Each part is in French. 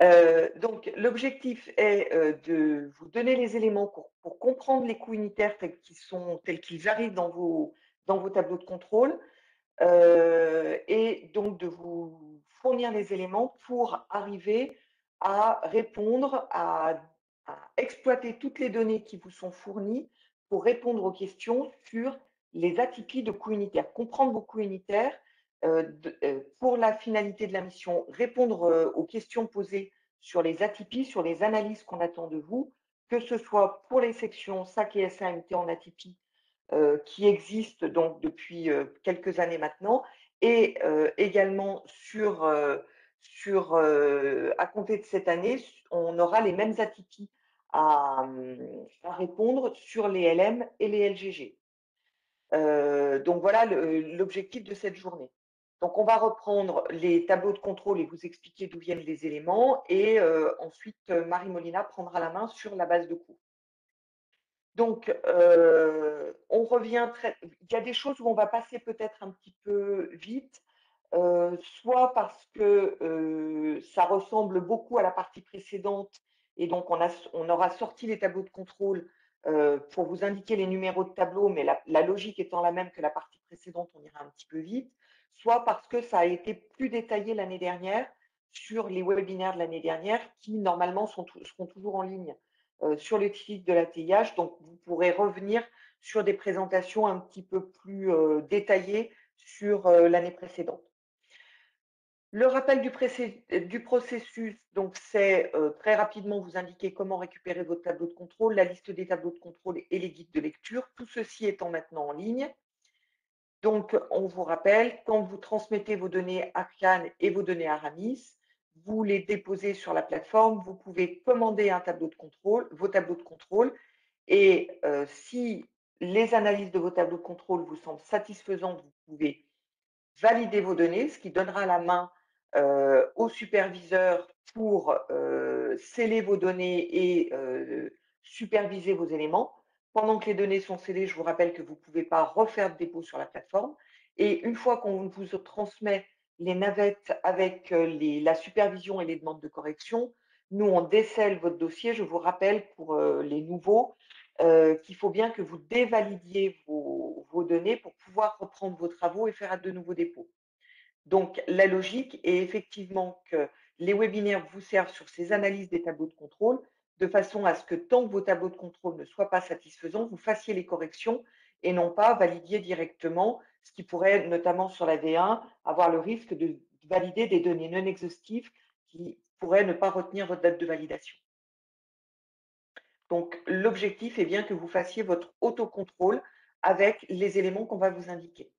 Donc l'objectif est, de vous donner les éléments pour comprendre les coûts unitaires tels qu'ils arrivent dans vos tableaux de contrôle, et donc de vous fournir les éléments pour arriver à répondre, à exploiter toutes les données qui vous sont fournies pour répondre aux questions sur les atypies de coûts unitaires. Comprendre vos coûts unitaires, pour la finalité de la mission, répondre, aux questions posées sur les atypies, sur les analyses qu'on attend de vous, que ce soit pour les sections SAC et SAMT en atypie, qui existent donc depuis, quelques années maintenant et également à compter de cette année, on aura les mêmes atypies à répondre sur les LM et les LGG. Donc voilà l'objectif de cette journée. Donc on va reprendre les tableaux de contrôle et vous expliquer d'où viennent les éléments et ensuite, Marie Molina prendra la main sur la base de cours. Donc, on revient très il y a des choses où on va passer peut-être un petit peu vite, soit parce que, ça ressemble beaucoup à la partie précédente et donc on aura sorti les tableaux de contrôle, pour vous indiquer les numéros de tableau, mais la logique étant la même que la partie précédente, on ira un petit peu vite, soit parce que ça a été plus détaillé l'année dernière sur les webinaires de l'année dernière qui normalement seront toujours en ligne sur le site de l'ATIH. Donc, vous pourrez revenir sur des présentations un petit peu plus détaillées sur l'année précédente. Le rappel du processus, donc c'est très rapidement vous indiquer comment récupérer votre tableau de contrôle, la liste des tableaux de contrôle et les guides de lecture, tout ceci étant maintenant en ligne. Donc, on vous rappelle, quand vous transmettez vos données Arcane et vos données Aramis, vous les déposez sur la plateforme, vous pouvez commander un tableau de contrôle, vos tableaux de contrôle, et si les analyses de vos tableaux de contrôle vous semblent satisfaisantes, vous pouvez valider vos données, ce qui donnera la main au superviseur pour sceller vos données et superviser vos éléments. Pendant que les données sont scellées, je vous rappelle que vous ne pouvez pas refaire de dépôt sur la plateforme. Et une fois qu'on vous transmet les navettes avec la supervision et les demandes de correction, nous, on décèle votre dossier. Je vous rappelle pour les nouveaux qu'il faut bien que vous dévalidiez vos données pour pouvoir reprendre vos travaux et faire de nouveaux dépôts. Donc, la logique est effectivement que les webinaires vous servent sur ces analyses des tableaux de contrôle, de façon à ce que tant que vos tableaux de contrôle ne soient pas satisfaisants, vous fassiez les corrections et non pas validier directement, ce qui pourrait, notamment sur la V1, avoir le risque de valider des données non exhaustives qui pourraient ne pas retenir votre date de validation. Donc, l'objectif est bien que vous fassiez votre autocontrôle avec les éléments qu'on va vous indiquer.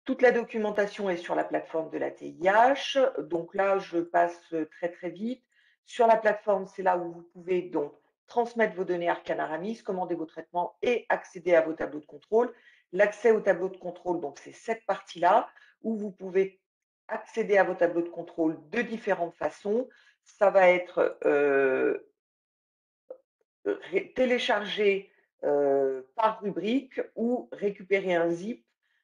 Toute la documentation est sur la plateforme de la TIH. Donc là, je passe très très vite. Sur la plateforme, c'est là où vous pouvez donc transmettre vos données Arcane Aramis, commander vos traitements et accéder à vos tableaux de contrôle. L'accès aux tableaux de contrôle, donc c'est cette partie-là où vous pouvez accéder à vos tableaux de contrôle de différentes façons. Ça va être télécharger par rubrique ou récupérer un zip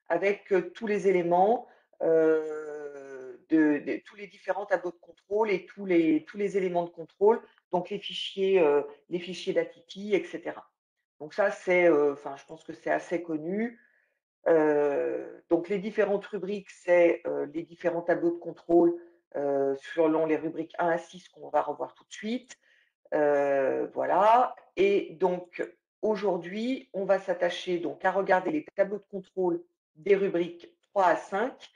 avec tous les éléments de tous les différents tableaux de contrôle et tous les éléments de contrôle, donc les fichiers d'ATP, etc. Donc ça, enfin, je pense que c'est assez connu. Donc les différentes rubriques, c'est les différents tableaux de contrôle selon les rubriques 1 à 6 qu'on va revoir tout de suite. Voilà. Et donc, aujourd'hui, on va s'attacher donc à regarder les tableaux de contrôle des rubriques 3 à 5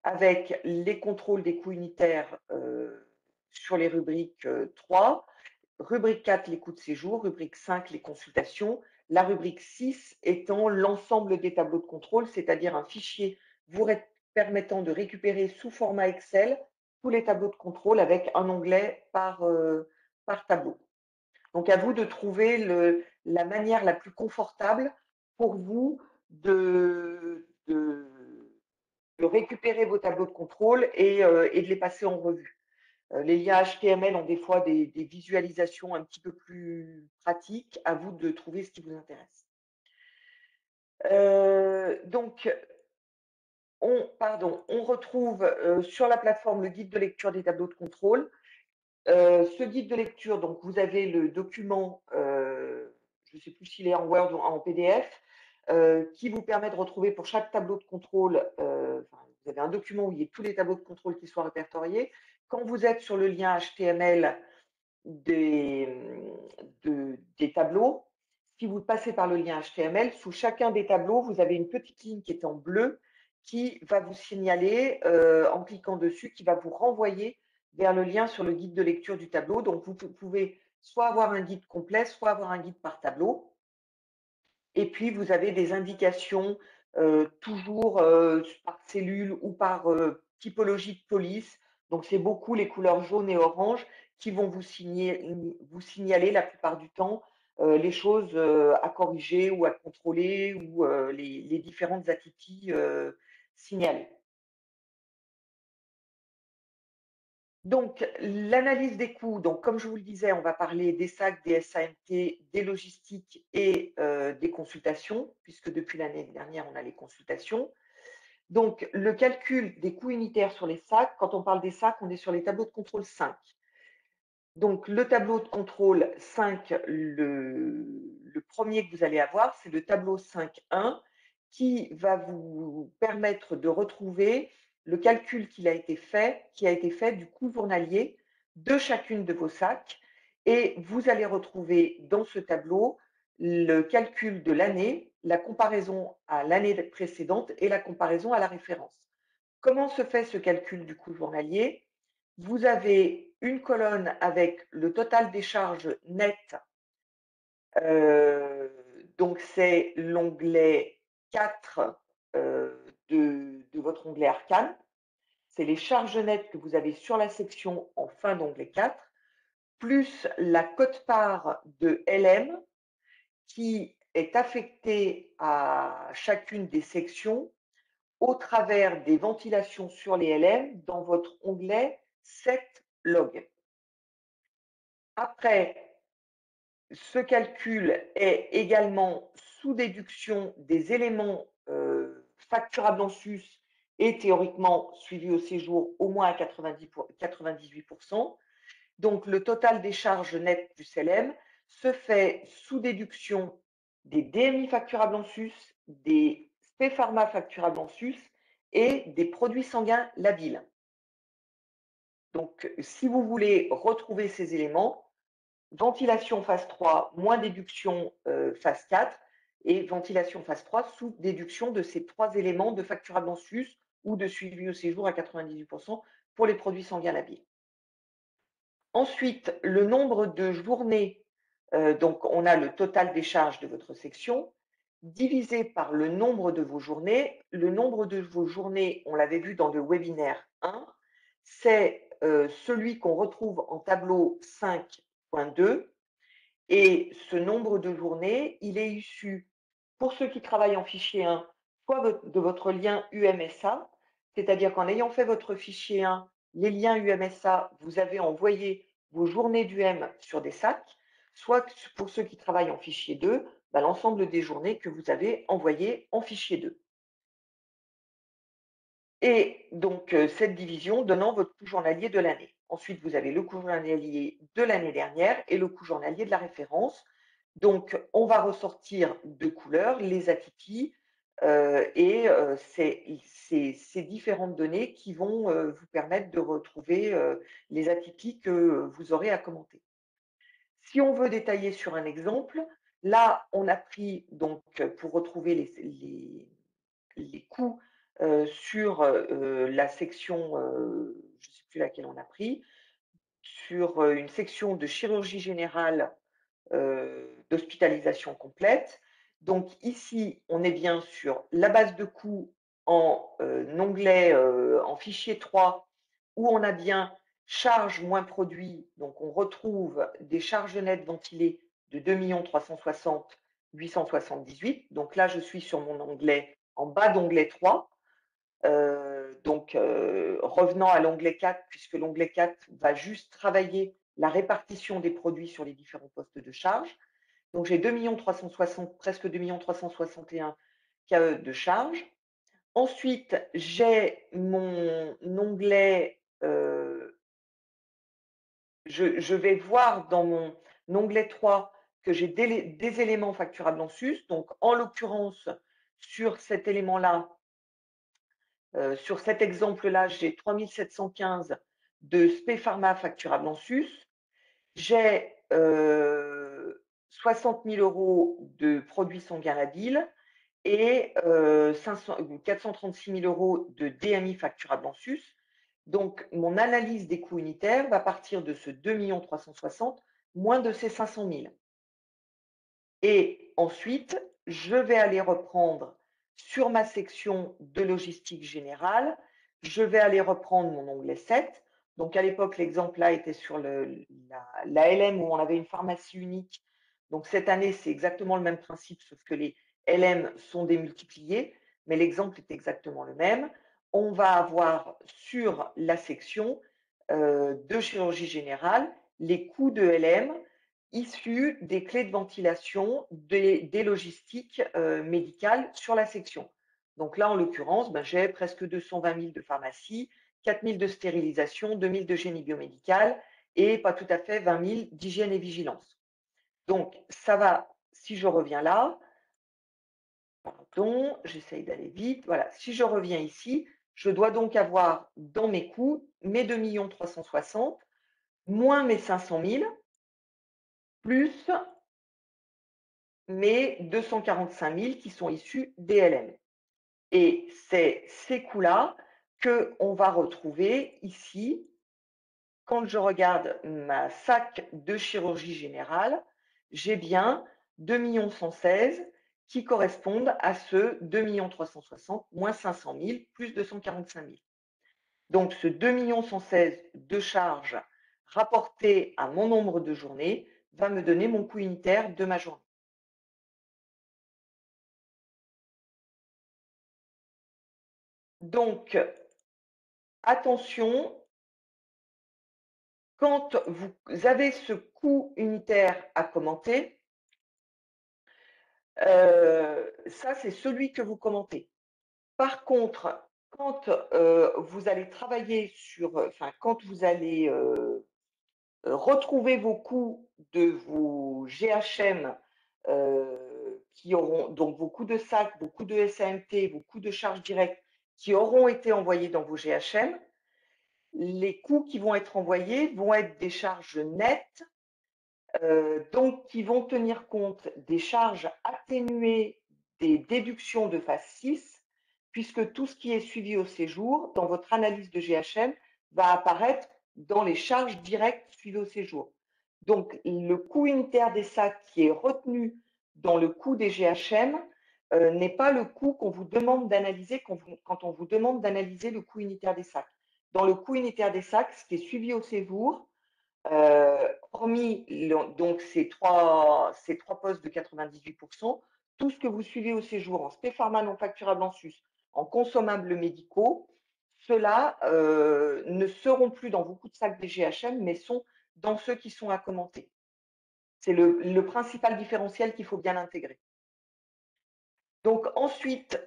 avec les contrôles des coûts unitaires sur les rubriques 3, rubrique 4, les coûts de séjour, rubrique 5, les consultations, la rubrique 6 étant l'ensemble des tableaux de contrôle, c'est-à-dire un fichier permettant de récupérer sous format Excel tous les tableaux de contrôle avec un onglet par tableau. Donc, à vous de trouver la manière la plus confortable pour vous de récupérer vos tableaux de contrôle et de les passer en revue. Les liens HTML ont des fois des visualisations un petit peu plus pratiques. À vous de trouver ce qui vous intéresse. Donc, on retrouve sur la plateforme le guide de lecture des tableaux de contrôle. Ce guide de lecture, donc vous avez le document, je ne sais plus s'il est en Word ou en PDF, qui vous permet de retrouver pour chaque tableau de contrôle, enfin, vous avez un document où il y a tous les tableaux de contrôle qui soient répertoriés. Quand vous êtes sur le lien HTML des, des tableaux, si vous passez par le lien HTML, sous chacun des tableaux, vous avez une petite ligne qui est en bleu qui va vous signaler, en cliquant dessus, qui va vous renvoyer vers le lien sur le guide de lecture du tableau. Donc, vous pouvez soit avoir un guide complet, soit avoir un guide par tableau. Et puis, vous avez des indications, toujours, par cellule ou par, typologie de police. Donc, c'est beaucoup les couleurs jaune et orange qui vont vous signaler la plupart du temps, les choses, à corriger ou à contrôler ou, les différentes attitudes signalées. Donc, l'analyse des coûts, donc comme je vous le disais, on va parler des sacs, des SAMT, des logistiques et des consultations, puisque depuis l'année dernière, on a les consultations. Donc, le calcul des coûts unitaires sur les sacs, quand on parle des sacs, on est sur les tableaux de contrôle 5. Donc, le tableau de contrôle 5, le premier que vous allez avoir, c'est le tableau 5.1 qui va vous permettre de retrouver le calcul qui a été fait du coût journalier de chacune de vos sacs. Et vous allez retrouver dans ce tableau le calcul de l'année, la comparaison à l'année précédente et la comparaison à la référence. Comment se fait ce calcul du coût journalier? Vous avez une colonne avec le total des charges nettes, heu, donc c'est l'onglet 4 de votre onglet Arcane. C'est les charges nettes que vous avez sur la section en fin d'onglet 4, plus la quote-part de LM qui est affectée à chacune des sections au travers des ventilations sur les LM dans votre onglet 7 log. Après, ce calcul est également sous déduction des éléments facturables en sus et théoriquement suivis au séjour au moins à 98%. Donc, le total des charges nettes du CLM se fait sous déduction des DMI facturables en sus, des spé-pharma facturables en sus et des produits sanguins labiles. Donc, si vous voulez retrouver ces éléments, ventilation phase 3 moins déduction phase 4 et ventilation phase 3 sous déduction de ces trois éléments de facturable en sus ou de suivi au séjour à 98% pour les produits sanguins labiles. Ensuite, le nombre de journées, donc on a le total des charges de votre section, divisé par le nombre de vos journées. Le nombre de vos journées, on l'avait vu dans le webinaire 1, c'est celui qu'on retrouve en tableau 5.2. Et ce nombre de journées, il est issu, pour ceux qui travaillent en fichier 1, soit de votre lien UMSA, c'est-à-dire qu'en ayant fait votre fichier 1, les liens UMSA, vous avez envoyé vos journées d'UM sur des sacs, soit pour ceux qui travaillent en fichier 2, bah, l'ensemble des journées que vous avez envoyées en fichier 2. Et donc, cette division donnant votre coût journalier de l'année. Ensuite, vous avez le coût journalier de l'année dernière et le coût journalier de la référence. Donc, on va ressortir de couleurs les ATP et ces différentes données qui vont vous permettre de retrouver les ATP que vous aurez à commenter. Si on veut détailler sur un exemple, là, on a pris donc pour retrouver les coûts sur la section, je ne sais plus laquelle on a pris, sur une section de chirurgie générale d'hospitalisation complète. Donc ici, on est bien sur la base de coûts en onglet, en fichier 3, où on a bien charges moins produits. Donc on retrouve des charges nettes ventilées de 2 360 878. Donc là, je suis sur mon onglet, en bas d'onglet 3. Donc, revenant à l'onglet 4, puisque l'onglet 4 va juste travailler la répartition des produits sur les différents postes de charge. Donc, j'ai 2 360, presque 2 361 KE de charge. Ensuite, j'ai mon onglet, je vais voir dans mon onglet 3 que j'ai des éléments facturables en sus. Donc, en l'occurrence, sur cet élément-là, sur cet exemple-là, j'ai 3 715 de spé pharma facturables en sus. J'ai 60 000 € de produits sanguins labiles et 436 000 € de DMI facturables en sus. Donc, mon analyse des coûts unitaires va partir de ce 2 360 000 moins de ces 500 000. Et ensuite, je vais aller reprendre sur ma section de logistique générale, je vais aller reprendre mon onglet 7. Donc, à l'époque, l'exemple là était sur la LM où on avait une pharmacie unique. Donc, cette année, c'est exactement le même principe, sauf que les LM sont démultipliés, mais l'exemple est exactement le même. On va avoir sur la section de chirurgie générale les coûts de LM issus des clés de ventilation des logistiques médicales sur la section. Donc là, en l'occurrence, j'ai presque 220 000 de pharmacie, 4 000 de stérilisation, 2 000 de génie biomédical et pas tout à fait 20 000 d'hygiène et vigilance. Donc, ça va, si je reviens là, pardon, j'essaye d'aller vite. Voilà, si je reviens ici, je dois donc avoir dans mes coûts mes 2 360 000 moins mes 500 000 plus mes 245 000 qui sont issus des LM. Et c'est ces coûts-là qu'on va retrouver ici quand je regarde ma SAC de chirurgie générale. J'ai bien 2 116 000 qui correspondent à ce 2 360 000 moins 500 000 plus 245 000. Donc, ce 2 116 000 de charges rapporté à mon nombre de journées va me donner mon coût unitaire de ma journée. Donc, attention, quand vous avez ce coût unitaire à commenter, ça, c'est celui que vous commentez. Par contre, quand vous allez travailler sur, enfin, quand vous allez retrouver vos coûts de vos GHM qui auront, donc vos coûts de SAC, vos coûts de SAMT, vos coûts de charges directes qui auront été envoyés dans vos GHM, les coûts qui vont être envoyés vont être des charges nettes, donc qui vont tenir compte des charges atténuées des déductions de phase 6, puisque tout ce qui est suivi au séjour, dans votre analyse de GHM, va apparaître dans les charges directes suivies au séjour. Donc, le coût unitaire des sacs qui est retenu dans le coût des GHM n'est pas le coût qu'on vous demande d'analyser quand on vous demande d'analyser le coût unitaire des sacs. Dans le coût unitaire des sacs, ce qui est suivi au séjour, hormis donc ces trois postes de 98%, tout ce que vous suivez au séjour en spé pharma non facturable en sus, en consommables médicaux, ceux-là ne seront plus dans vos coûts de sac des GHM, mais sont dans ceux qui sont à commenter. C'est le principal différentiel qu'il faut bien intégrer. Donc ensuite,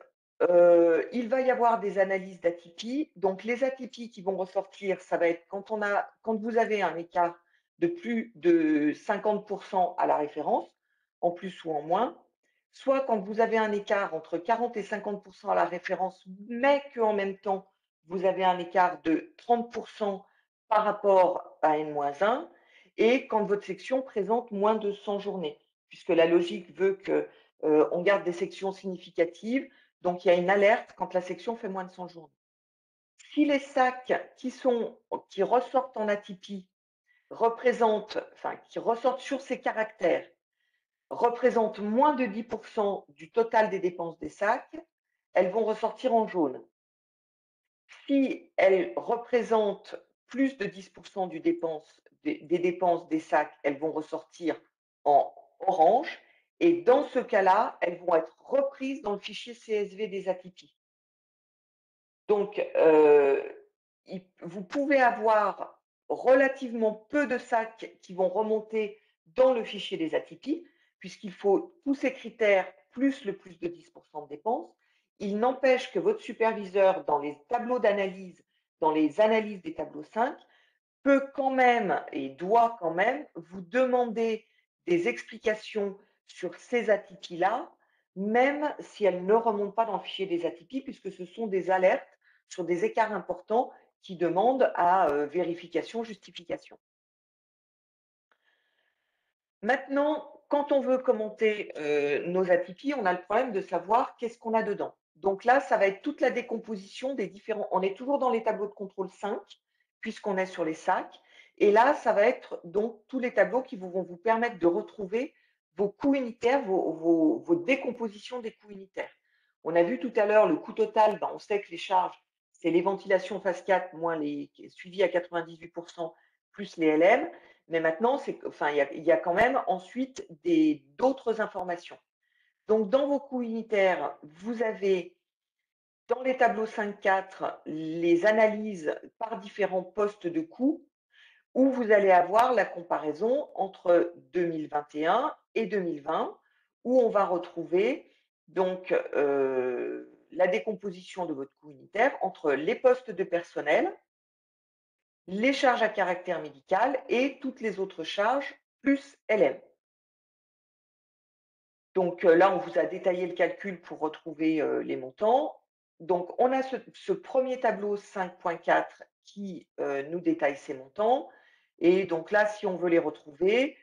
il va y avoir des analyses d'atypie. Donc les atypies qui vont ressortir, ça va être quand vous avez un écart de plus de 50% à la référence, en plus ou en moins, soit quand vous avez un écart entre 40 et 50% à la référence, mais qu'en même temps, vous avez un écart de 30% par rapport à N-1, et quand votre section présente moins de 100 journées, puisque la logique veut que on garde des sections significatives, donc il y a une alerte quand la section fait moins de 100 journées. Si les sacs qui ressortent en atypie qui ressortent sur ces caractères, représentent moins de 10% du total des dépenses des sacs, elles vont ressortir en jaune. Si elles représentent plus de 10% des dépenses des sacs, elles vont ressortir en orange. Et dans ce cas-là, elles vont être reprises dans le fichier CSV des atypies. Donc, vous pouvez avoir relativement peu de sacs qui vont remonter dans le fichier des atypies, puisqu'il faut tous ces critères plus le plus de 10% de dépenses. Il n'empêche que votre superviseur, dans les tableaux d'analyse, dans les analyses des tableaux 5, peut quand même et doit quand même vous demander des explications sur ces atypies-là, même si elles ne remontent pas dans le fichier des atypies, puisque ce sont des alertes sur des écarts importants qui demandent à vérification, justification. Maintenant, quand on veut commenter nos atypies, on a le problème de savoir qu'est-ce qu'on a dedans. Donc là, ça va être toute la décomposition des différents. On est toujours dans les tableaux de contrôle 5, puisqu'on est sur les sacs. Et là, ça va être donc tous les tableaux qui vont vous permettre de retrouver vos coûts unitaires, vos décompositions des coûts unitaires. On a vu tout à l'heure le coût total, ben, on sait que les charges, c'est les ventilations phase 4 moins les suivis à 98% plus les LM. Mais maintenant, enfin, il y a quand même ensuite d'autres informations. Donc, dans vos coûts unitaires, vous avez dans les tableaux 5.4 les analyses par différents postes de coûts où vous allez avoir la comparaison entre 2021 et 2020, où on va retrouver donc la décomposition de votre coût unitaire entre les postes de personnel, les charges à caractère médical et toutes les autres charges plus LM. Donc là, on vous a détaillé le calcul pour retrouver les montants. Donc, on a ce premier tableau 5.4 qui nous détaille ces montants. Et donc là, si on veut les retrouver,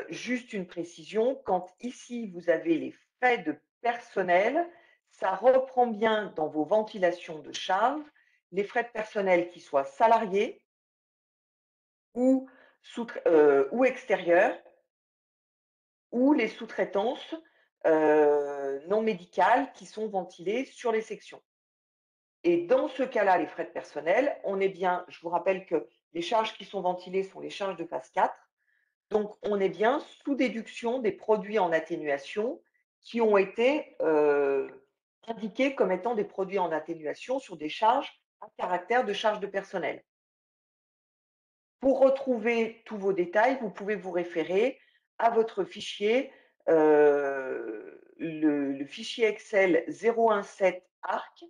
juste une précision, quand ici, vous avez les frais de personnel, ça reprend bien dans vos ventilations de charges les frais de personnel qui soient salariés ou, ou extérieurs, ou les sous-traitances non médicales qui sont ventilées sur les sections. Et dans ce cas-là, les frais de personnel, on est bien, je vous rappelle que les charges qui sont ventilées sont les charges de phase 4, donc on est bien sous déduction des produits en atténuation qui ont été indiqués comme étant des produits en atténuation sur des charges à caractère de charge de personnel. Pour retrouver tous vos détails, vous pouvez vous référer à votre fichier, le fichier Excel 017 ARC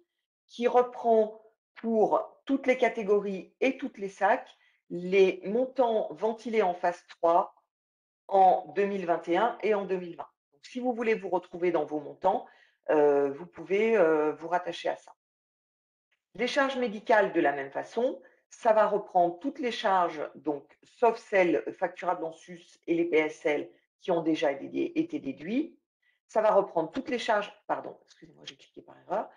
qui reprend pour toutes les catégories et toutes les sacs les montants ventilés en phase 3 en 2021 et en 2020. Donc, si vous voulez vous retrouver dans vos montants, vous pouvez vous rattacher à ça. Les charges médicales, de la même façon, ça va reprendre toutes les charges, donc sauf celles facturables en sus et les PSL qui ont déjà été déduits. Ça va reprendre toutes les charges, pardon, excusez-moi, j'ai cliqué par erreur,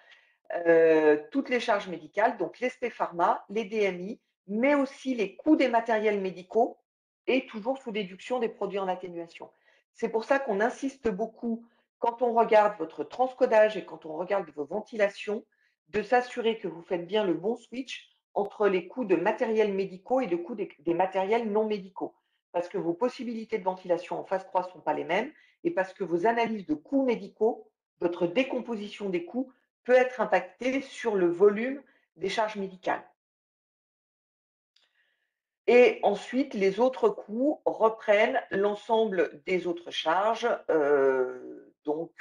toutes les charges médicales, donc les spé pharma, les DMI, mais aussi les coûts des matériels médicaux et toujours sous déduction des produits en atténuation. C'est pour ça qu'on insiste beaucoup quand on regarde votre transcodage et quand on regarde vos ventilations, de s'assurer que vous faites bien le bon switch entre les coûts de matériels médicaux et le coût des matériels non médicaux. Parce que vos possibilités de ventilation en phase 3 ne sont pas les mêmes et parce que vos analyses de coûts médicaux, votre décomposition des coûts peut être impactée sur le volume des charges médicales. Et ensuite, les autres coûts reprennent l'ensemble des autres charges. Bon,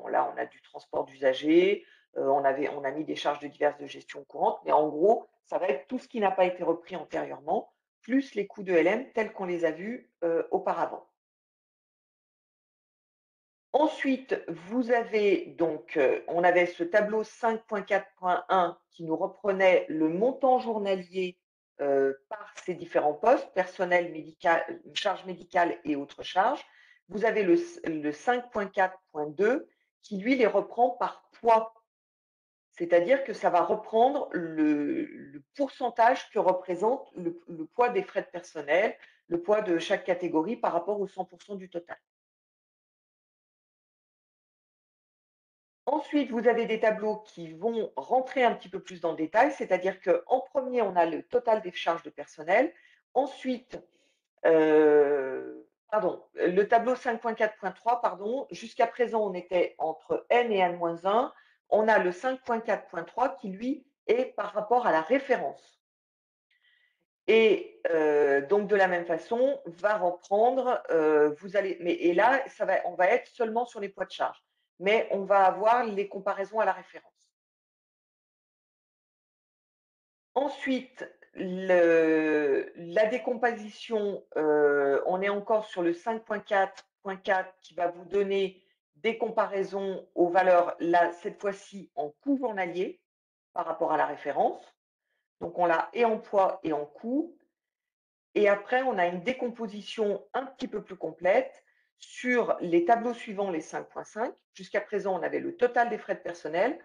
là, on a du transport d'usagers, on a mis des charges diverses de gestion courante, mais en gros, ça va être tout ce qui n'a pas été repris antérieurement, plus les coûts de LM tels qu'on les a vus auparavant. Ensuite, vous avez donc, on avait ce tableau 5.4.1 qui nous reprenait le montant journalier par ces différents postes, personnel médical, charges médicales et autres charges. Vous avez le 5.4.2 qui, lui, les reprend par poids. C'est-à-dire que ça va reprendre le pourcentage que représente le poids des frais de personnel, le poids de chaque catégorie par rapport au 100% du total. Ensuite, vous avez des tableaux qui vont rentrer un petit peu plus dans le détail, c'est-à-dire qu'en premier, on a le total des charges de personnel. Ensuite, le tableau 5.4.3, pardon, jusqu'à présent, on était entre N et N-1. On a le 5.4.3 qui, lui, est par rapport à la référence. Et donc, de la même façon, va reprendre, et là, on va être seulement sur les poids de charge, mais on va avoir les comparaisons à la référence. Ensuite, La décomposition, on est encore sur le 5.4.4 qui va vous donner des comparaisons aux valeurs, là, cette fois-ci en coût journalier par rapport à la référence. Donc, on l'a et en poids et en coût. Et après, on a une décomposition un petit peu plus complète sur les tableaux suivants, les 5.5. Jusqu'à présent, on avait le total des frais de personnel.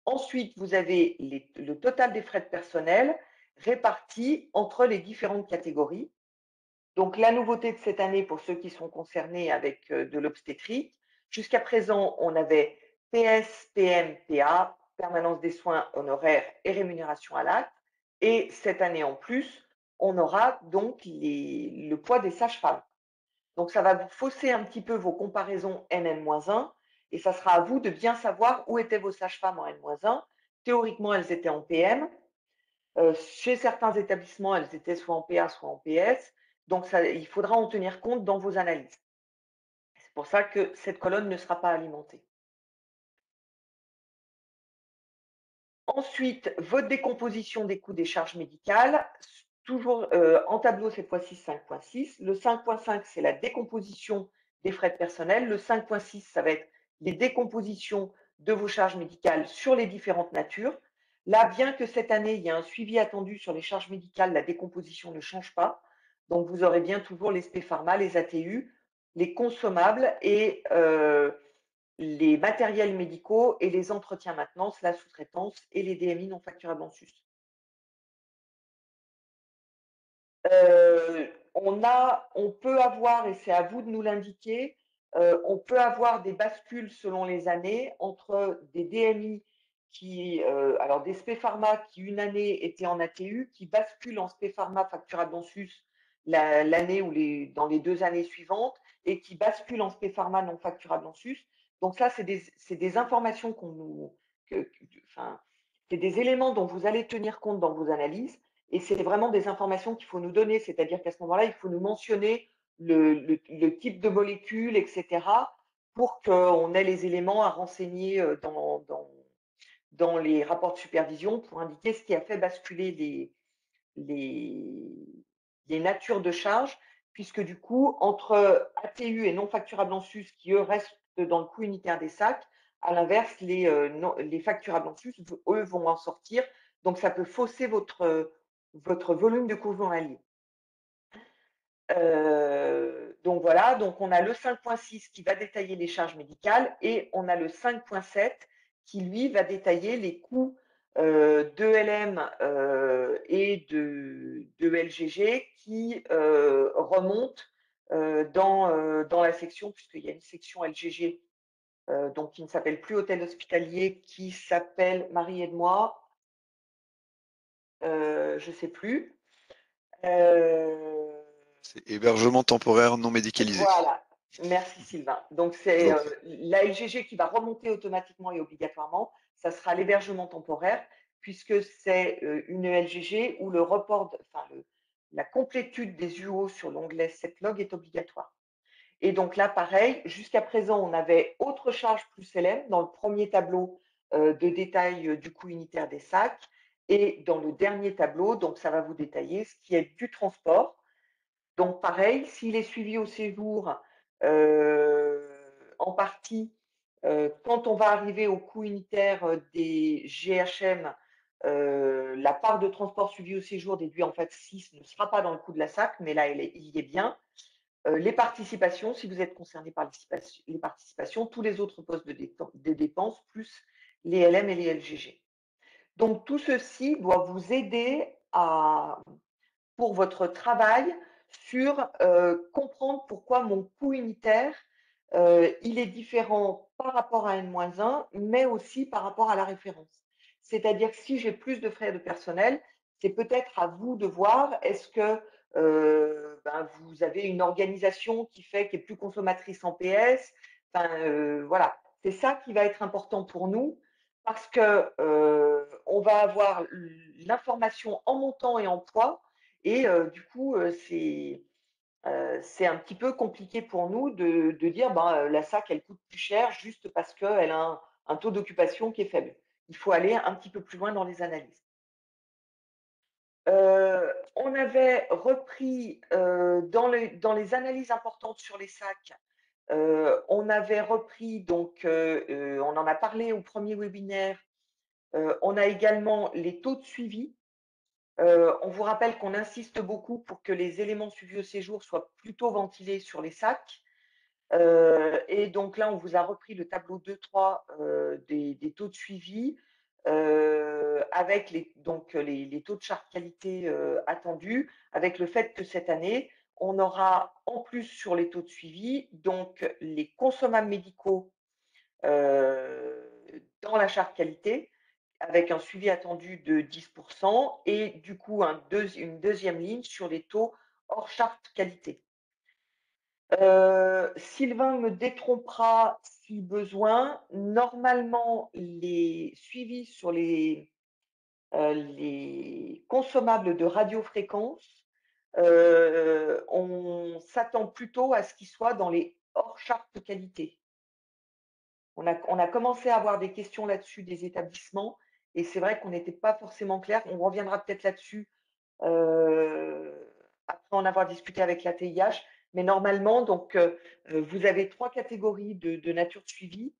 Ensuite, vous avez le total des frais de personnel répartis entre les différentes catégories. Donc, la nouveauté de cette année, pour ceux qui sont concernés avec de l'obstétrique, jusqu'à présent, on avait PS, PM, PA, permanence des soins, honoraires et rémunération à l'acte. Et cette année en plus, on aura donc le poids des sages-femmes. Donc, ça va vous fausser un petit peu vos comparaisons NN-1 et ça sera à vous de bien savoir où étaient vos sages-femmes en N-1. Théoriquement, elles étaient en PM. Chez certains établissements, elles étaient soit en PA, soit en PS. Donc, ça, il faudra en tenir compte dans vos analyses. C'est pour ça que cette colonne ne sera pas alimentée. Ensuite, votre décomposition des coûts des charges médicales, toujours en tableau cette fois-ci 5.6. Le 5.5, c'est la décomposition des frais de personnel. Le 5.6, ça va être les décompositions de vos charges médicales sur les différentes natures. Là, bien que cette année, il y a un suivi attendu sur les charges médicales, la décomposition ne change pas. Donc, vous aurez bien toujours les spé pharma, les ATU, les consommables et les matériels médicaux et les entretiens maintenance, la sous-traitance et les DMI non facturables en sus. On peut avoir, et c'est à vous de nous l'indiquer, on peut avoir des bascules selon les années entre des DMI qui, alors des spé pharma qui une année étaient en ATU, qui basculent en spé pharma facturable en sus l'année ou dans les 2 années suivantes et qui basculent en spé pharma non facturable en sus. Donc ça, c'est des informations enfin, c'est des éléments dont vous allez tenir compte dans vos analyses. Et c'est vraiment des informations qu'il faut nous donner, c'est-à-dire qu'à ce moment-là, il faut nous mentionner le type de molécule, etc., pour qu'on ait les éléments à renseigner dans les rapports de supervision pour indiquer ce qui a fait basculer les, les natures de charges, puisque du coup, entre ATU et non facturables en sus, qui eux restent dans le coût unitaire des sacs, à l'inverse, les facturables en sus, eux, vont en sortir. Donc, ça peut fausser votre volume de coût journalier. Donc voilà, donc on a le 5.6 qui va détailler les charges médicales et on a le 5.7 qui lui va détailler les coûts de LM et de LGG qui remontent dans la section, puisqu'il y a une section LGG donc qui ne s'appelle plus hôtel hospitalier, qui s'appelle, Marie aide-moi, je ne sais plus. C'est hébergement temporaire non médicalisé. Voilà, merci Sylvain. Donc Je vous c'est en prie. la LGG qui va remonter automatiquement et obligatoirement. Ça sera l'hébergement temporaire puisque c'est une LGG où le report, la complétude des UO sur l'onglet SETLOG est obligatoire. Et donc là, pareil, jusqu'à présent, on avait autre charge plus LM dans le premier tableau de détail du coût unitaire des sacs. Et dans le dernier tableau, donc ça va vous détailler ce qui est du transport. Donc pareil, s'il est suivi au séjour, en partie, quand on va arriver au coût unitaire des GHM, la part de transport suivi au séjour déduit en fait 6 ne sera pas dans le coût de la SAC, mais là, il y est bien. Les participations, si vous êtes concerné par les participations, tous les autres postes de dépenses, plus les LM et les LGG. Donc tout ceci doit vous aider pour votre travail sur comprendre pourquoi mon coût unitaire, il est différent par rapport à N-1, mais aussi par rapport à la référence. C'est-à-dire que si j'ai plus de frais de personnel, c'est peut-être à vous de voir, est-ce que vous avez une organisation qui est plus consommatrice en PS. Enfin, voilà, c'est ça qui va être important pour nous parce que on va avoir l'information en montant et en poids et du coup, c'est un petit peu compliqué pour nous de dire ben, la SAC, elle coûte plus cher juste parce qu'elle a un taux d'occupation qui est faible. Il faut aller un petit peu plus loin dans les analyses. On avait repris, dans les analyses importantes sur les sacs, on avait repris donc, on en a parlé au premier webinaire, on a également les taux de suivi. On vous rappelle qu'on insiste beaucoup pour que les éléments suivis au séjour soient plutôt ventilés sur les sacs. Et donc là, on vous a repris le tableau 2-3 des taux de suivi avec les taux de charte qualité attendus, avec le fait que cette année, on aura en plus sur les taux de suivi, donc les consommables médicaux dans la charte qualité, avec un suivi attendu de 10% et du coup une deuxième ligne sur les taux hors charte qualité. Sylvain me détrompera si besoin. Normalement, les suivis sur les consommables de radiofréquence, on s'attend plutôt à ce qu'ils soient dans les hors charte qualité. On a commencé à avoir des questions là-dessus des établissements et c'est vrai qu'on n'était pas forcément clair. On reviendra peut-être là-dessus, après en avoir discuté avec la TIH. Mais normalement, donc, vous avez 3 catégories de nature de suivi,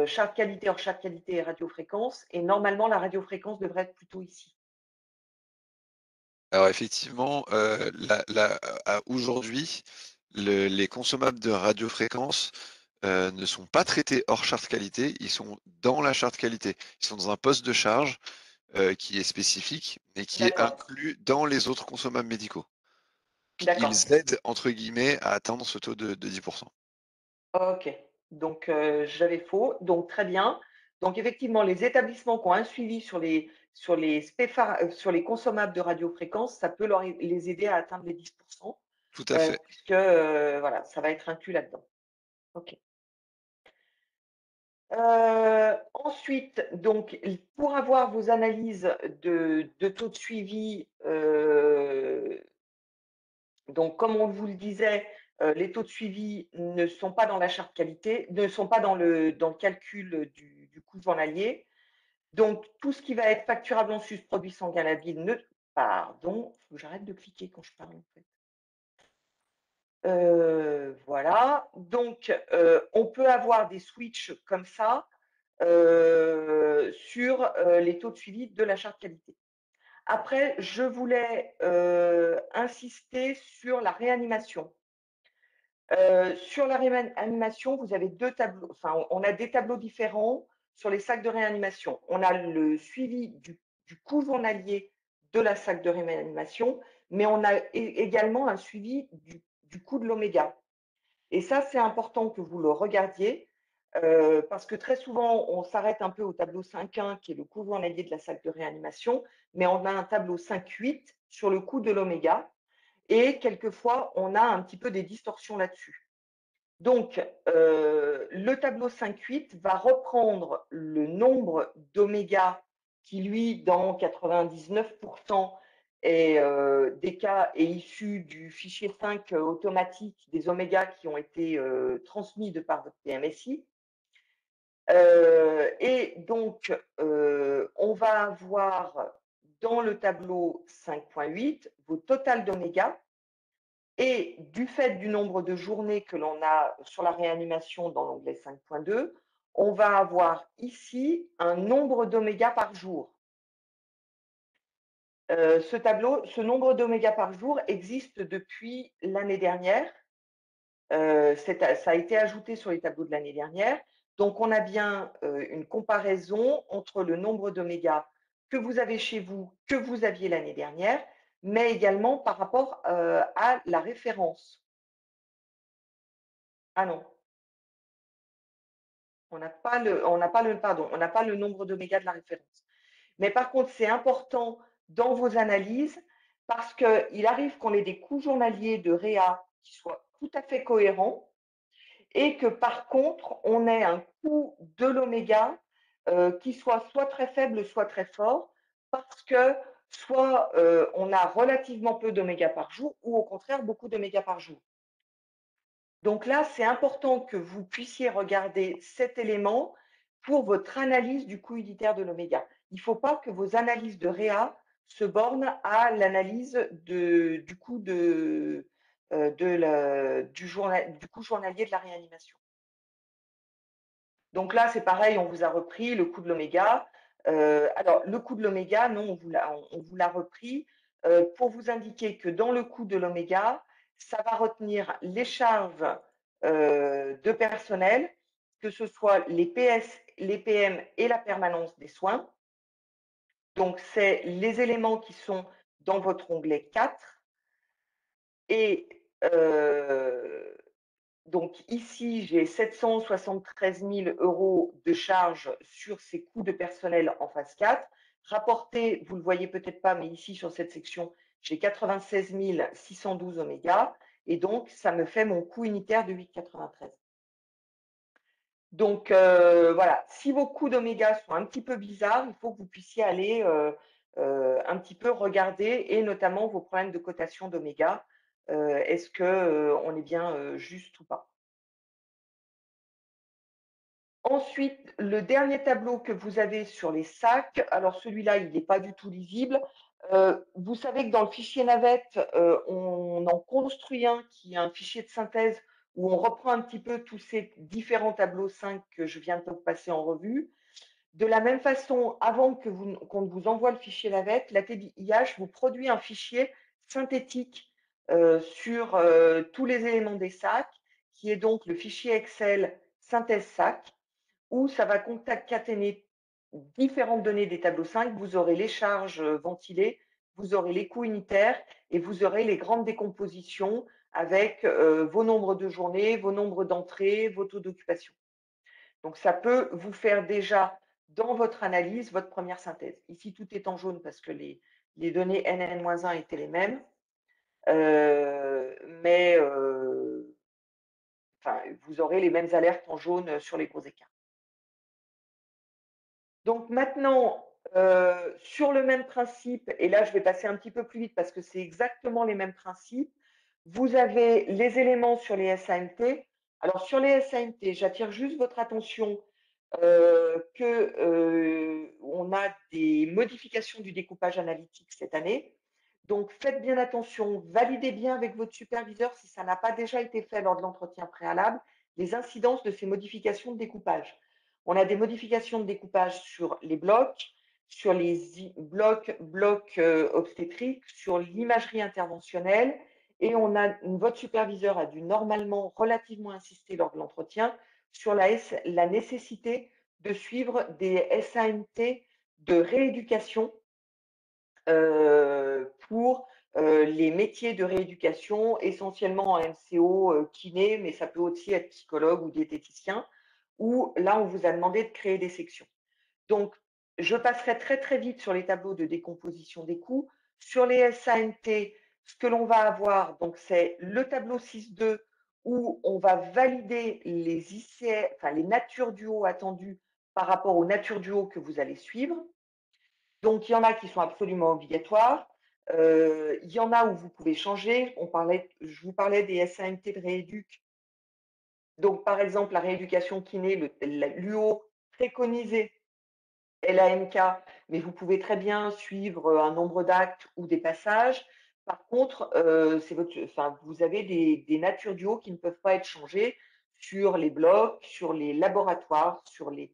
charte qualité, hors charte qualité et radiofréquence et normalement la radiofréquence devrait être plutôt ici. Alors effectivement, aujourd'hui, les consommables de radiofréquence ne sont pas traités hors charte qualité, ils sont dans la charte qualité. Ils sont dans un poste de charge qui est spécifique, mais qui est D'accord, inclus dans les autres consommables médicaux. d'accord. Ils aident, entre guillemets, à atteindre ce taux de 10%. OK. Donc, j'avais faux, donc très bien. Donc effectivement, les établissements qui ont un suivi sur les consommables de radiofréquence, ça peut les aider à atteindre les 10 Tout à fait. puisque, voilà, ça va être inclus là-dedans. OK. Ensuite, donc pour avoir vos analyses de taux de suivi, donc, comme on vous le disait, les taux de suivi ne sont pas dans la charte qualité, ne sont pas dans le calcul du coût journalier. Donc, tout ce qui va être facturable en sus, produit sanguin labile, pardon, il faut que j'arrête de cliquer quand je parle en fait. Voilà. Donc, on peut avoir des switches comme ça sur les taux de suivi de la charte qualité. Après, je voulais insister sur la réanimation. Sur la réanimation, vous avez 2 tableaux, enfin, on a des tableaux différents sur les sacs de réanimation. On a le suivi du coût journalier de la sac de réanimation, mais on a également un suivi du coût de l'oméga. Et ça, c'est important que vous le regardiez, parce que très souvent, on s'arrête un peu au tableau 5.1 qui est le coût journalier de la sac de réanimation, mais on a un tableau 5.8 sur le coût de l'oméga et quelquefois, on a un petit peu des distorsions là-dessus. Donc, le tableau 5.8 va reprendre le nombre d'oméga qui, lui, dans 99% des cas, est issu du fichier 5 automatique des oméga qui ont été transmis de par votre PMSI. Et donc, on va avoir dans le tableau 5.8 vos totales d'oméga. Et du fait du nombre de journées que l'on a sur la réanimation dans l'onglet 5.2, on va avoir ici un nombre d'oméga par jour. Ce nombre d'oméga par jour existe depuis l'année dernière. Ça a été ajouté sur les tableaux de l'année dernière. Donc, on a bien une comparaison entre le nombre d'oméga que vous avez chez vous, que vous aviez l'année dernière, mais également par rapport à la référence. Ah non, on n'a pas le nombre d'oméga de la référence. Mais par contre, c'est important dans vos analyses parce qu'il arrive qu'on ait des coûts journaliers de réa qui soient tout à fait cohérents et que par contre, on ait un coût de l'oméga qui soit très faible, soit très fort, parce que soit on a relativement peu d'oméga par jour ou au contraire beaucoup d'oméga par jour. Donc là, c'est important que vous puissiez regarder cet élément pour votre analyse du coût unitaire de l'oméga. Il ne faut pas que vos analyses de réa se borne à l'analyse du coût du coût journalier de la réanimation. Donc là, c'est pareil, on vous a repris le coût de l'oméga. Alors le coût de l'oméga, non, on vous l'a repris, pour vous indiquer que dans le coût de l'oméga, ça va retenir les charges, de personnel, que ce soit les PS, les PM et la permanence des soins. Donc c'est les éléments qui sont dans votre onglet 4 et donc ici, j'ai 773 000 € de charges sur ces coûts de personnel en phase 4. Rapporté, vous ne le voyez peut-être pas, mais ici sur cette section, j'ai 96 612 oméga et donc ça me fait mon coût unitaire de 8,93. Donc voilà, si vos coûts d'oméga sont un petit peu bizarres, il faut que vous puissiez aller un petit peu regarder et notamment vos problèmes de cotation d'oméga. Est-ce que on est bien juste ou pas? Ensuite, le dernier tableau que vous avez sur les sacs, alors celui-là, il n'est pas du tout lisible. Vous savez que dans le fichier navette, on en construit un qui est un fichier de synthèse où on reprend un petit peu tous ces différents tableaux 5 que je viens de passer en revue. De la même façon, avant qu'on ne vous envoie le fichier navette, la TDIH vous produit un fichier synthétique sur tous les éléments des sacs, qui est donc le fichier Excel synthèse sac où ça va concaténer différentes données des tableaux 5. Vous aurez les charges ventilées, vous aurez les coûts unitaires et vous aurez les grandes décompositions avec vos nombres de journées, vos nombres d'entrées, vos taux d'occupation. Donc, ça peut vous faire déjà, dans votre analyse, votre première synthèse. Ici, tout est en jaune parce que les données NN-1 étaient les mêmes. Mais enfin, vous aurez les mêmes alertes en jaune sur les gros écarts. Donc maintenant, sur le même principe, et là je vais passer un petit peu plus vite parce que c'est exactement les mêmes principes, vous avez les éléments sur les SAMT. Alors sur les SAMT, j'attire juste votre attention on a des modifications du découpage analytique cette année. Donc faites bien attention, validez bien avec votre superviseur si ça n'a pas déjà été fait lors de l'entretien préalable, les incidences de ces modifications de découpage. On a des modifications de découpage sur les blocs, sur les blocs obstétriques, sur l'imagerie interventionnelle, et votre superviseur a dû normalement relativement insister lors de l'entretien sur la nécessité de suivre des SAMT de rééducation pour les métiers de rééducation, essentiellement en MCO, kiné, mais ça peut aussi être psychologue ou diététicien, où là, on vous a demandé de créer des sections. Donc, je passerai très très vite sur les tableaux de décomposition des coûts. Sur les SAMT, ce que l'on va avoir, donc c'est le tableau 6.2 où on va valider les ICR, enfin les natures du haut attendues par rapport aux natures du haut que vous allez suivre. Donc, il y en a qui sont absolument obligatoires. Il y en a où vous pouvez changer. Je vous parlais des SAMT de rééduc. Donc, par exemple, la rééducation kiné, l'UO préconisé LAMK, mais vous pouvez très bien suivre un nombre d'actes ou des passages. Par contre, vous avez des natures du haut qui ne peuvent pas être changées sur les blocs, sur les laboratoires, sur les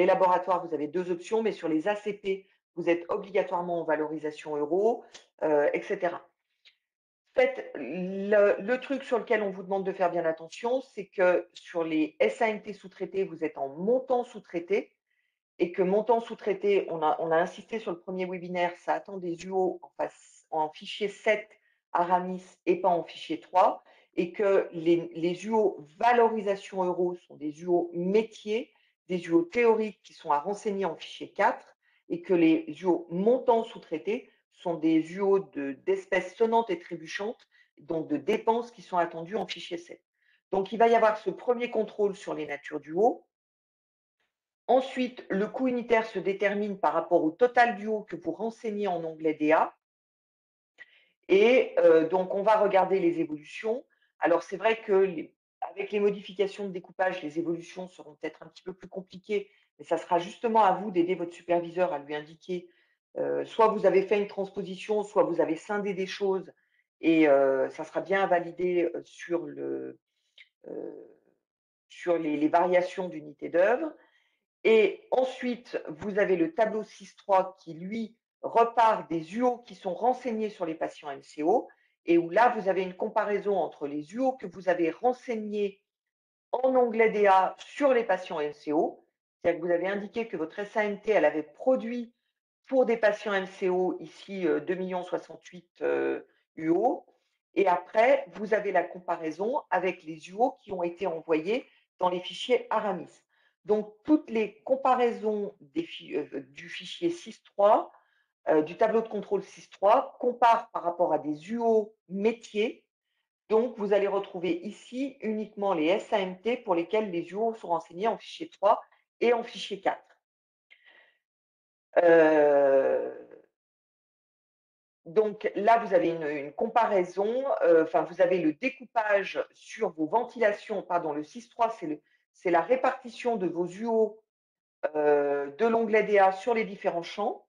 laboratoires, vous avez deux options, mais sur les ACP, vous êtes obligatoirement en valorisation euro, etc. Faites le truc sur lequel on vous demande de faire bien attention, c'est que sur les SAMT sous-traités, vous êtes en montant sous-traité et que montant sous-traité, on a insisté sur le premier webinaire, ça attend des UO en fichier 7 Aramis et pas en fichier 3, et que les UO valorisation euro sont des UO métiers, des UO théoriques qui sont à renseigner en fichier 4, et que les UO montants sous-traités sont des UO d'espèces sonnantes et trébuchantes, donc de dépenses qui sont attendues en fichier 7. Donc il va y avoir ce premier contrôle sur les natures du haut. Ensuite, le coût unitaire se détermine par rapport au total du haut que vous renseignez en onglet DA. Et donc, on va regarder les évolutions. Alors, c'est vrai que avec les modifications de découpage, les évolutions seront peut-être un petit peu plus compliquées, mais ça sera justement à vous d'aider votre superviseur à lui indiquer Soit vous avez fait une transposition, soit vous avez scindé des choses et ça sera bien validé, heu, sur les variations d'unités d'œuvre. Et ensuite, vous avez le tableau 6.3 qui, lui, repart des UO qui sont renseignés sur les patients MCO et où là, vous avez une comparaison entre les UO que vous avez renseignés en onglet DA sur les patients MCO. C'est-à-dire que vous avez indiqué que votre SAMT, elle avait produit pour des patients MCO, ici 2 068 000 UO. Et après, vous avez la comparaison avec les UO qui ont été envoyés dans les fichiers Aramis. Donc, toutes les comparaisons du fichier 6.3, du tableau de contrôle 6.3, comparent par rapport à des UO métiers. Donc, vous allez retrouver ici uniquement les SAMT pour lesquels les UO sont renseignés en fichier 3 et en fichier 4. Donc là, vous avez une comparaison, enfin, vous avez le découpage sur vos ventilations, pardon, le 6.3, c'est la répartition de vos UO de l'onglet DA sur les différents champs.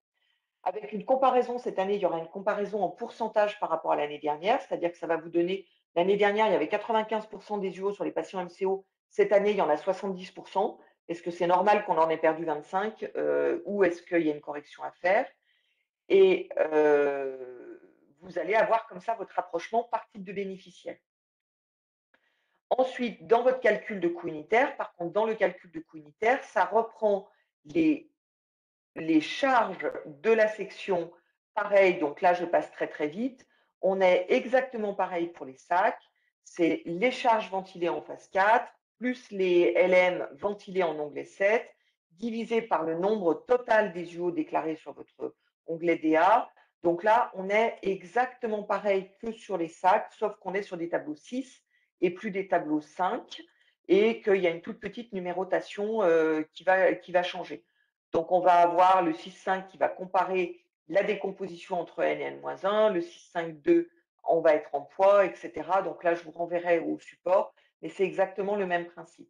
Avec une comparaison, cette année, il y aura une comparaison en pourcentage par rapport à l'année dernière, c'est-à-dire que ça va vous donner, l'année dernière, il y avait 95% des UO sur les patients MCO, cette année, il y en a 70%. Est-ce que c'est normal qu'on en ait perdu 25 ou est-ce qu'il y a une correction à faire? Et vous allez avoir comme ça votre rapprochement par type de bénéficiaire. Ensuite, dans votre calcul de coût unitaire, par contre, dans le calcul de coût unitaire, ça reprend les charges de la section. Pareil, donc là, je passe très très vite. On est exactement pareil pour les sacs. C'est les charges ventilées en phase 4, plus les LM ventilés en onglet 7, divisé par le nombre total des UO déclarés sur votre onglet DA. Donc là, on est exactement pareil que sur les sacs, sauf qu'on est sur des tableaux 6 et plus des tableaux 5, et qu'il y a une toute petite numérotation qui va changer. Donc, on va avoir le 6.5 qui va comparer la décomposition entre n et n-1, le 6.5.2, on va être en poids, etc. Donc là, je vous renverrai au support, mais c'est exactement le même principe.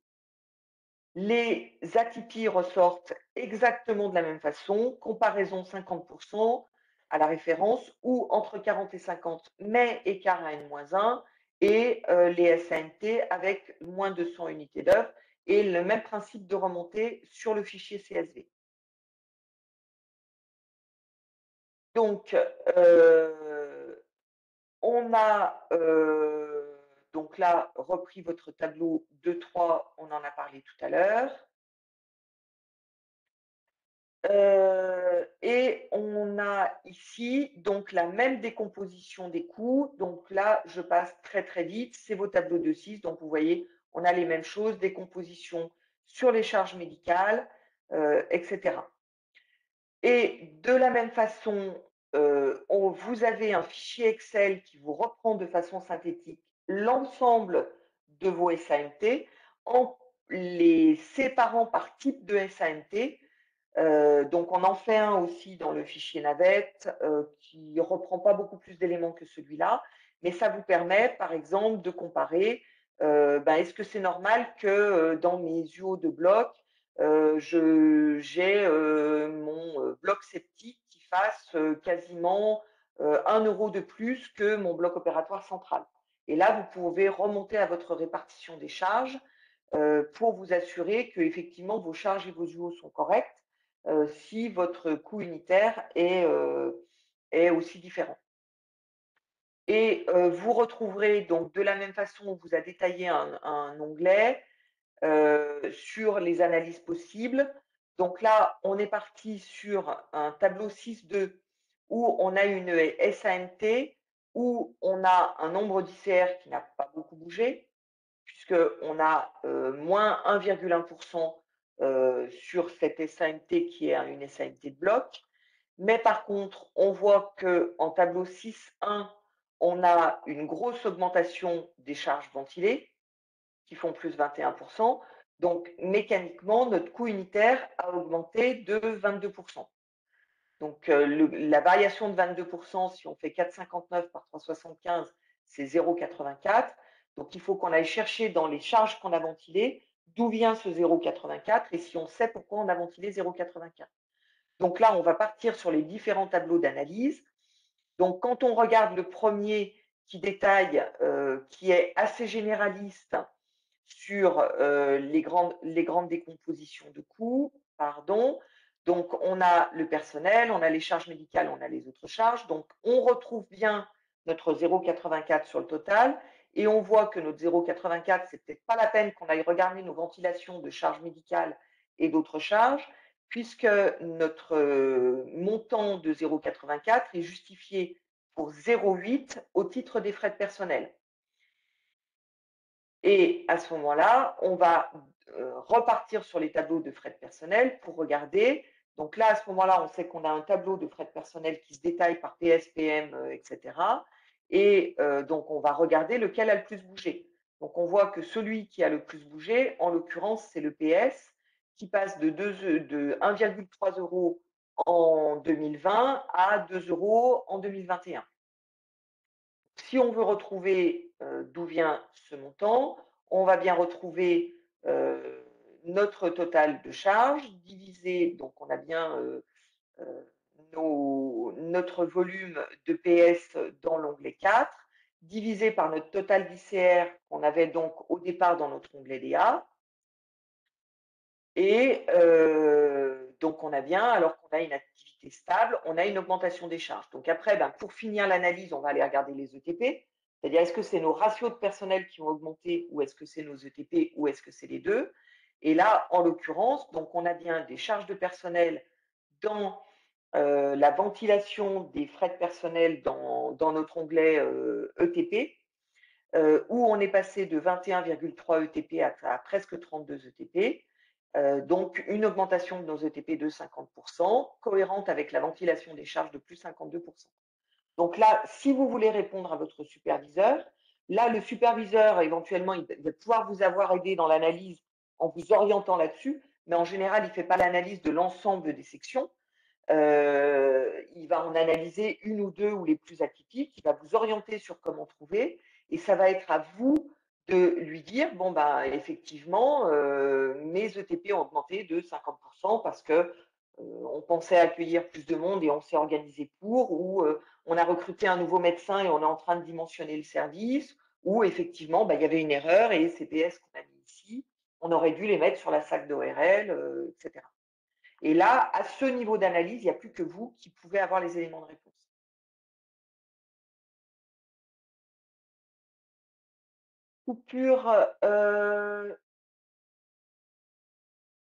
Les atypies ressortent exactement de la même façon, comparaison 50% à la référence ou entre 40 et 50, mais écart à n-1, et les SANT avec moins de 100 unités d'œuvre et le même principe de remontée sur le fichier CSV. Donc, on a donc là repris votre tableau 2-3, on en a parlé tout à l'heure. Et on a ici donc la même décomposition des coûts. Donc là, je passe très très vite. C'est vos tableaux de 6. Donc vous voyez, on a les mêmes choses, décomposition sur les charges médicales, etc. Et de la même façon, vous avez un fichier Excel qui vous reprend de façon synthétique l'ensemble de vos SAMT en les séparant par type de SAMT. Donc, on en fait un aussi dans le fichier navette qui ne reprend pas beaucoup plus d'éléments que celui-là, mais ça vous permet, par exemple, de comparer est-ce que c'est normal que dans mes UO de bloc, j'ai mon bloc septique qui fasse quasiment 1 euro de plus que mon bloc opératoire central. Et là, vous pouvez remonter à votre répartition des charges pour vous assurer que effectivement vos charges et vos UO sont correctes si votre coût unitaire est aussi différent. Et vous retrouverez donc de la même façon, on vous a détaillé un onglet sur les analyses possibles. Donc là, on est parti sur un tableau 6.2 où on a une SAMT, où on a un nombre d'ICR qui n'a pas beaucoup bougé, puisqu'on a moins 1,1% sur cette SAMT qui est une SAMT de bloc. Mais par contre, on voit qu'en tableau 6.1, on a une grosse augmentation des charges ventilées qui font plus 21%. Donc, mécaniquement, notre coût unitaire a augmenté de 22%. Donc, la variation de 22%, si on fait 4,59 par 3,75, c'est 0,84. Donc, il faut qu'on aille chercher dans les charges qu'on a ventilées d'où vient ce 0,84 et si on sait pourquoi on a ventilé 0,84. Donc là, on va partir sur les différents tableaux d'analyse. Donc quand on regarde le premier qui détaille, qui est assez généraliste sur, les grandes décompositions de coûts, pardon. Donc on a le personnel, on a les charges médicales, on a les autres charges. Donc on retrouve bien notre 0,84 sur le total et on voit que notre 0,84, c'est peut-être pas la peine qu'on aille regarder nos ventilations de charges médicales et d'autres charges, puisque notre, montant de 0,84 est justifié pour 0,8 au titre des frais de personnel. Et à ce moment-là, on va repartir sur les tableaux de frais de personnel pour regarder. Donc là, à ce moment-là, on sait qu'on a un tableau de frais de personnel qui se détaille par PS, PM, etc. Et donc, on va regarder lequel a le plus bougé. Donc, on voit que celui qui a le plus bougé, en l'occurrence, c'est le PS, qui passe de 1,3 € en 2020 à 2 € en 2021. Si on veut retrouver d'où vient ce montant, on va bien retrouver notre total de charges divisé, donc on a bien notre volume de PS dans l'onglet 4, divisé par notre total d'ICR qu'on avait donc au départ dans notre onglet DA. Et donc on a bien, alors qu'on a une activité stable, on a une augmentation des charges. Donc après, pour finir l'analyse, on va aller regarder les ETP, c'est-à-dire est-ce que c'est nos ratios de personnel qui ont augmenté ou est-ce que c'est nos ETP ou est-ce que c'est les deux. Et là, en l'occurrence, donc on a bien des charges de personnel dans la ventilation des frais de personnel dans notre onglet ETP, où on est passé de 21,3 ETP à presque 32 ETP. Donc une augmentation de nos ETP de 50%, cohérente avec la ventilation des charges de plus 52%. Donc là, si vous voulez répondre à votre superviseur, là, le superviseur, éventuellement, il va pouvoir vous avoir aidé dans l'analyse en vous orientant là-dessus, mais en général, il ne fait pas l'analyse de l'ensemble des sections. Il va en analyser une ou deux ou les plus atypiques, il va vous orienter sur comment trouver, et ça va être à vous de lui dire, bon, effectivement, mes ETP ont augmenté de 50% parce que on pensait accueillir plus de monde et on s'est organisé pour, ou on a recruté un nouveau médecin et on est en train de dimensionner le service, ou effectivement, il y avait une erreur et ces PS qu'on a mis ici, on aurait dû les mettre sur la SAC d'ORL, etc. Et là, à ce niveau d'analyse, il n'y a plus que vous qui pouvez avoir les éléments de réponse. Coupure,